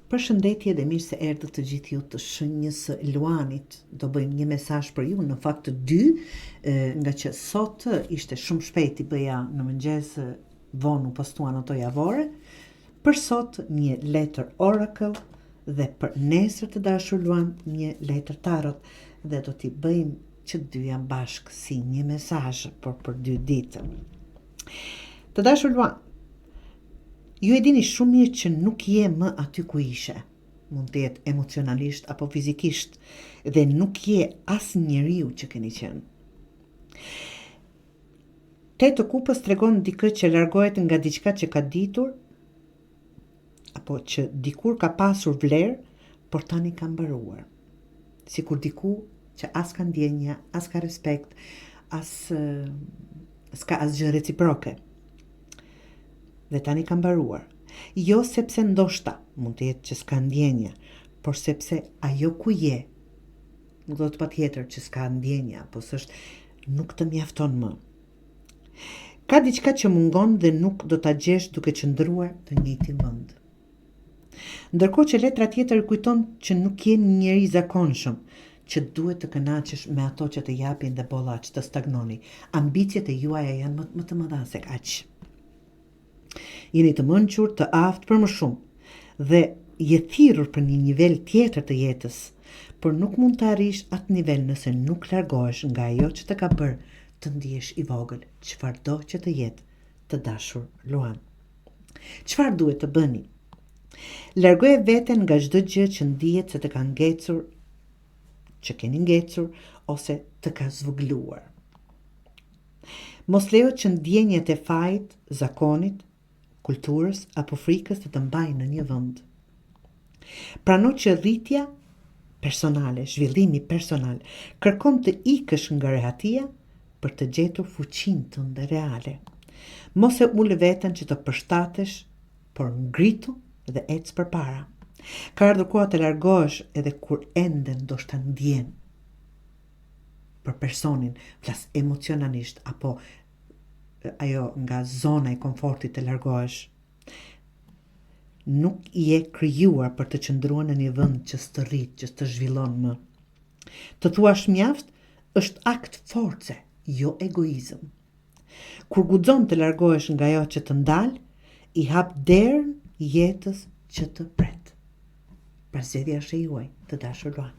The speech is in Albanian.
Përshëndetje dhe mirë se erdhët të gjithë ju të shenjës Luanit. Do bëjmë një mesazh për ju, në fakt të dy, nga që sot ishte shumë shpejt i bëja në mëngjes vonë u postuan ato javore. Për sot një letër Oracle dhe për nesër të dashur Luan një letër Tarot dhe do t'i bëjmë që dyja bashkë si një mesazh për 2 ditë. Të dashur Luan, ju e dini shumë mirë që nuk je më aty ku ishe, mund të jetë emocionalisht apo fizikisht, dhe nuk je as njeriu që keni qenë. 8 kupës tregon dikë që largohet nga diçka që ka ditur, apo që dikur ka pasur vlerë, por tani ka mbaruar. Sikur diku që as ka ndjenja, as ka respekt, s'ka asgjë reciproke. Dhe tani ka mbaruar. Jo sepse ndoshta mund të jetë që s'ka ndjenja, por sepse ajo ku je, nuk do të patjetër që s'ka ndjenja, po s'është nuk të mjafton më. Ka diçka që mungon dhe nuk do ta gjesh duke qëndruar në njëjtin vend. Ndërkohë që letra tjetër kujton që nuk je një njeri zakonshëm, që duhet të kënaqesh me ato që të japin dhe bolla që të stagnoni. Ambicjet e juaja janë më të mëdha se kaq. Jeni të mençur, të aftë për më shumë dhe je thirrur për një nivel tjetër të jetës, por nuk mund të arrish atë nivel nëse nuk largohesh nga ajo që të ka bërë të ndihesh i vogël, çfarëdo që të jetë, të dashur Luan. Çfarë duhet të bëni? Largoje veten nga çdo gjë që ndihet se të ka ngecur, që keni ngecur ose të ka zvogëluar. Mos lejo që ndjenjat e fajit, zakonit, kulturës apo frikës të mbajnë në një vend. Prano që rritja personale, zhvillimi personal, kërkon të ikësh nga rehatia për të gjetur fuqinë tënde reale. Mos e ul veten që të përshtatesh, por ngritu dhe ec përpara. Ka ardhur koha të largohesh edhe kur ende ndoshta ndjen për personin, flas emocionalisht apo ajo nga zona e komfortit të largohesh. Nuk je krijuar për të qëndruar në një vend që s'të rrit, që s'të zhvillon më. Të thuash mjaft është akt force, jo egoizëm. Kur guxon të largohesh nga ajo që të ndal, i hap derën jetës që të pret. Përzgjedhja është e juaj, të dashur Luan.